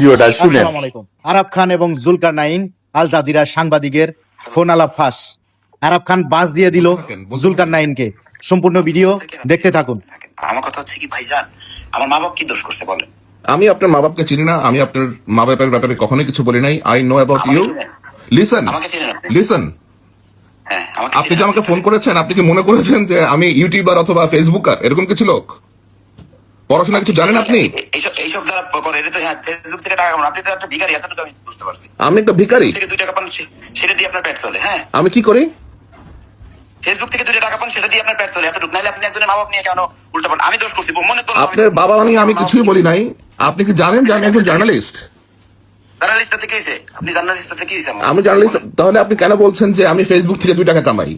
ভিডিওটা শুনেন। আসসালামু আলাইকুম। আরাব খান এবং জুলকারনাইন আল জাজিরার সাংবাদিকের ফোন আলাপ ফাঁস। আরাব খান বাস দিয়ে দিল জুলকারনাইনকে। সম্পূর্ণ ভিডিও দেখতে থাকুন। আমার কথা হচ্ছে কি ভাইজান, আমার মা বাপ কি দোষ করছে বলেন? আমি আপনার মা বাপকে চিনি না, আমি আপনার মা বাপের ব্যাপারে কখনোই কিছু বলি নাই। I know about you. Listen আমাকে চিনেন আপনি? লিসেন, হ্যাঁ, আমাকে আপনি যে চিনেন? আমাকে ফোন করেছেন, আপনি কি মনে করেছেন যে আমি ইউটিউবার অথবা ফেসবুকার এরকম কিছু লোক? পড়াশোনা কিছু জানেন আপনি? এইসব যারা করে এটা তো হ্যাঁ ফেসবুক থেকে টাকা কামান। আপনি তো একটা ভিখারি, এতটুকু আমি বুঝতে পারছি। আমি একটা ভিখারি? থেকে 2 টাকা পান সেটা দিয়ে আপনার পেট চলে। হ্যাঁ, আমি কি করি? ফেসবুক থেকে 2 টাকা পান সেটা দিয়ে আপনার পেট চলে, এতটুকু। নাহলে আপনি একজনের মা বাপ নিয়ে কেন উল্টা পাল্টা? আমি দোষ করছি মনে করুন। আপনার বাবা নিয়ে আমি কিছুই বলি নাই। আপনি কি জানেন যে আমি একজন জার্নালিস্ট? জার্নালিস্ট থেকে হইছে? আপনি জার্নালিস্ট থেকে হইছে? আমি জার্নালিস্ট, তাহলে আপনি কেন বলছেন যে আমি ফেসবুক থেকে 2 টাকা কামাই?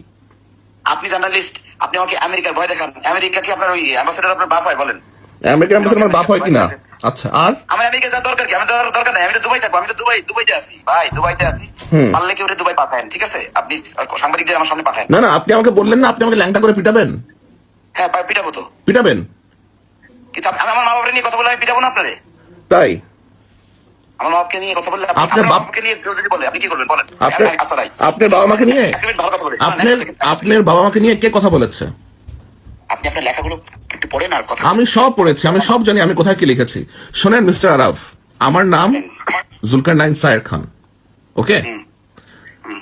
আপনি জার্নালিস্ট, আপনি আমাকে আমেরিকার ভয় দেখান। আমেরিকা কি আপনার ওই অ্যাম্বাসেডর আপনার বাপ হয় বলেন? আমেরিকার মধ্যে আমার বাপ হয় কিনা? আচ্ছা, আর আমার আমেরিকা যাওয়ার দরকার কি? আমি যাওয়ার দরকার নাই, আমি তো দুবাই থাকবো। আমি তো দুবাইতে আছি ভাই, দুবাইতে আছি। পারলে কি ওরে দুবাই পাঠায়েন, ঠিক আছে? আপনি সাংবাদিকদের আমার সামনে পাঠায়েন। না না, আপনি আমাকে বললেন না আপনি আমাকে ল্যাংটা করে পিটাবেন? হ্যাঁ পিটাবো তো। পিটাবেন? কিন্তু আমি আমার মা বাবার নিয়ে কথা বলে আমি পিটাবো না আপনারে? তাই আমার মা বাপকে নিয়ে কথা বললে আপনার আপনার বাপ- বাপকে নিয়ে কেউ যদি বলে আপনি কি করবেন বলেন? আচ্ছা ভাই, আপনার বাবা মাকে নিয়ে এক মিনিট ভালো কথা বলি। আপনার বাবা মাকে নিয়ে কে কথা বলেছে? আপনি আপনার লেখাগুলো একটু পড়েন আর কথা। আমি সব পড়েছি, আমি সব জানি আমি কোথায় কি লিখেছি। শোনেন মিস্টার আরাফ, আমার নাম জুলকারনাইন সায়ের খান। ওকে,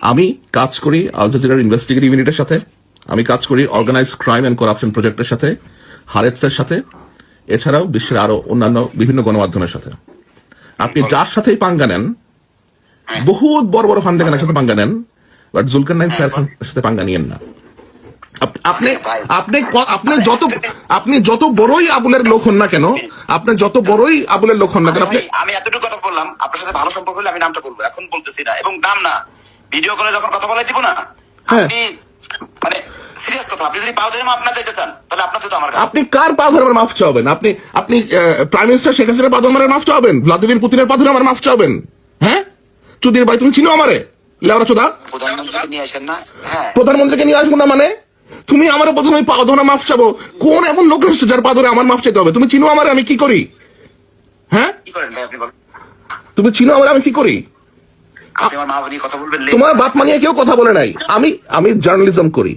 আমি কাজ করি আল জাজিরার ইনভেস্টিগেটিভ ইউনিটের সাথে, আমি কাজ করি অর্গানাইজ ক্রাইম এন্ড করাপশন প্রজেক্টের সাথে, হারেতসের সাথে, এছাড়াও বিশ্বের আরো অন্যান্য বিভিন্ন গণমাধ্যমের সাথে। আপনি যার সাথেই পাঙ্গা নেন, বহুত বড় বড় ফান্ডাগানের সাথে পাঙ্গা নেন, বাট জুলকারনাইন সায়ের খানের সাথে পাঙ্গা নিয়েন না। আপনি আপনি আপনি যত বড়ই আবুলের লোক হন না কেন, আপনি যত বড়ই আবুলের লোক হন না কেন, আমি এতটুকু কথা বললাম, আপনার সাথে ভালো সম্পর্ক হলে আমি নামটা বলবো, এখন বলতেছি না। এবং নাম না, ভিডিও করে যখন কথা বলাই দিব না, আপনি মানে সিরিয়াস কথা, আপনি যদি পাও ধরে মাপ না চাইতে চান তাহলে আপনার সাথে আমার কাছে। আপনি কার পা ধরে আমার মাফ চাওবেন? আপনি আপনি প্রাইম মিনিস্টার শেখ হাসিনার পা ধরে আমার মাফ চাওবেন? ভ্লাদিমির পুতিনের পা ধরে আমার মাফ চাওবেন? হ্যাঁ, চুদির ভাই তুমি চিনো আমারে? লেওরা চোদা, প্রধানমন্ত্রীকে নিয়ে আসেন না? হ্যাঁ, প্রধানমন্ত্রীকে নিয়ে আসবো না মানে? তুমি আমার প্রথমে পা ধরে মাফ চাবো? কোন এমন লোক এসেছে যার পা ধরে আমার মাফ চাইতে হবে? তুমি চিনো আমারে আমি কি করি? হ্যাঁ, কি করেন ভাই আপনি বলেন? তুমি চিনো আমারে আমি কি করি? আপনি আমার মা বাবা নিয়ে কথা বলবেন? তোমার বাপ মা নিয়ে কেউ কথা বলে নাই। আমি জার্নালিজম করি।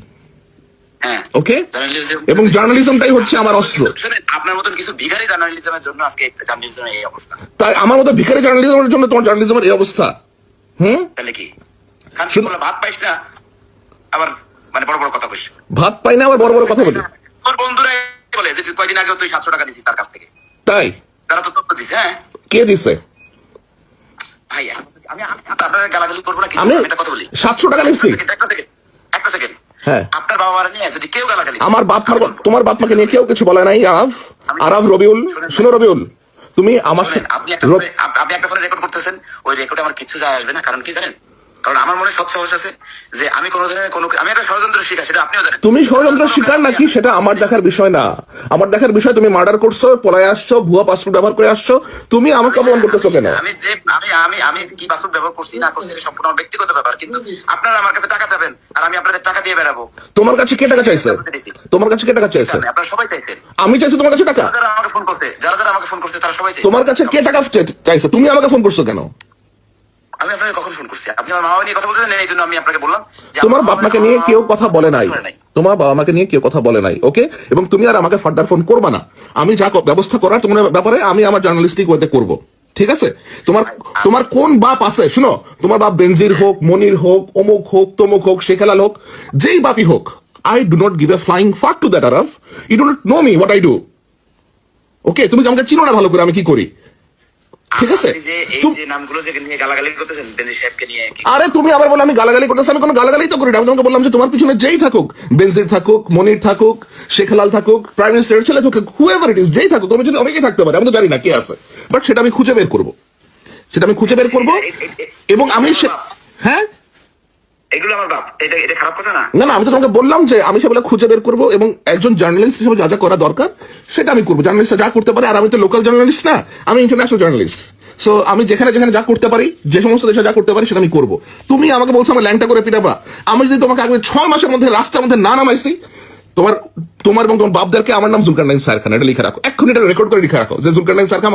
হ্যাঁ, ওকে, জার্নালিজম, এবং জার্নালিজমটাই হচ্ছে আমার অস্ত্র। শুনেন, আপনার মতন কিছু ভিখারি জার্নালিজমের জন্য আজকে জার্নালিজমের এই অবস্থা। তাই আমার মতো ভিখারি জার্নালিজমের জন্য তোমার জার্নালিজমের এই অবস্থা। তাহলে কি খান বলে ভাত পাইস না, আবার মানে বড় বড় কথা কইস? ভাত পাই না আবার বড় বড় কথা বলি? তোর বন্ধুরা বলে যে কয়দিন আগে তুই 700 টাকা দিছিস তার কাছ থেকে। তাই? তারা তো তথ্য দিছে। হ্যাঁ, কে দিছে? ভাইয়া আমি আপনার গালাগালি করবো না, আমি একটা কথা বলি। 700 টাকা নিচ্ছি? একটা সেকেন্ড। হ্যাঁ, আপনার বাবা মারা নিয়ে যদি কেউ গালাগালি, আমার বাপ মা, তোমার বাপ মাকে নিয়ে কেউ কিছু বলে নাই। আরাফ রবিউল, শুনো রবিউল, তুমি আমার আপনি একটা ফোনে রেকর্ড করতেছেন, ওই রেকর্ডে আমার কিছু যায় আসবে না। কারণ কি জানেন? কারণ আমার মনে সব সাহস আছে যে আমি কোনো ধরনের আমি একটা ষড়যন্ত্র শিকার, সেটা আপনিও জানেন। তুমি ষড়যন্ত্র শিকার নাকি সেটা আমার দেখার বিষয় না। আমার দেখার বিষয় তুমি মার্ডার করছো, পলায় আসছো, ভুয়া পাসপোর্ট ব্যবহার করে আসছো। তুমি আমাকে অপমান করতেছো কেন? আমি কি পাসপোর্ট ব্যবহার করছি না করছি এটা সম্পূর্ণ আমার ব্যক্তিগত ব্যাপার। কিন্তু আপনারা আমার কাছে টাকা চাবেন আর আমি আপনাদের টাকা দিয়ে বেড়াবো। তোমার কাছে কে টাকা চাইছে? তোমার কাছে কে টাকা চাইছে? আপনারা সবাই চাইছেন। আমি চাইছি তোমার কাছে টাকা? যারা আমাকে ফোন করতে, যারা আমাকে ফোন করতে তারা সবাই চাইছে। তোমার কাছে কে টাকা চাইছে? তুমি আমাকে ফোন করছো কেন? আমি আপনাকে কখন ফোন করছি? আপনি আমার মা বাবা নিয়ে কথা বলতেছেন, এই জন্য আমি আপনাকে বললাম যে তোমার বাপ মাকে নিয়ে কেউ কথা বলে নাই। তোমার বাবা মাকে নিয়ে কেউ কথা বলে নাই। ওকে, এবং তুমি আর আমাকে ফার্দার ফোন করবা না। আমি যা ব্যবস্থা করার তোমার ব্যাপারে আমি আমার জার্নালিস্টিক ওয়েতে করব, ঠিক আছে? তোমার কোন বাপ আছে? শুনো, তোমার বাপ বেনজির হোক, মনির হোক, অমুক হোক, তমুক হোক, শেখালাল হোক, যেই বাপই হোক, I do not give a flying fuck to that Araf. You do not know me what I do. Okay, তুমি আমাকে চিনো না ভালো করে আমি কি করি, ঠিক আছে? আরে তুমি আবার বলে আমি গালাগালি করতেছি? আমি কোনো গালাগালি তো করি না। আমি তোমাকে বললাম যে তোমার পিছনে যেই থাকুক, বেনজির থাকুক, মনির থাকুক, শেখালাল থাকুক, প্রাইম মিনিস্টারের ছেলে থাকুক, হুএভার ইট ইজ, যেই থাকুক, তোমার পিছনে অনেকেই থাকতে পারে, আমি তো জানি না কে আছে, বাট সেটা আমি খুঁজে বের করবো, এবং আমি হ্যাঁ, এগুলো আমার বাপ, এটা খারাপ কথা না। না, আমি তো তোমাকে বললাম যে আমি সেগুলো খুঁজে বের করবো, এবং একজন জার্নালিস্ট হিসেবে যা যা করা দরকার সেটা আমি করবো। জার্নালিস্টরা যা করতে পারে, আর আমি তো লোকাল জার্নালিস্ট না, আমি ইন্টারন্যাশনাল জার্নালিস্ট। সো আমি যেখানে যেখানে যা করতে পারি, যে সমস্ত দেশে যা করতে পারি সেটা আমি করবো। তুমি আমাকে বলছো আমার ল্যাংটা করে পিটাবা। আমি যদি তোমাকে আগামী 6 মাসের মধ্যে রাস্তার মধ্যে না নামাইছি, তোমার এবং তোমার বাপদেরকে আমার নাম জুলকারনাইন সায়ের খান, এটা লিখে রাখো, এক্ষুনি এটা রেকর্ড করে লিখে রাখো যে জুলকারনাইন সায়ের খান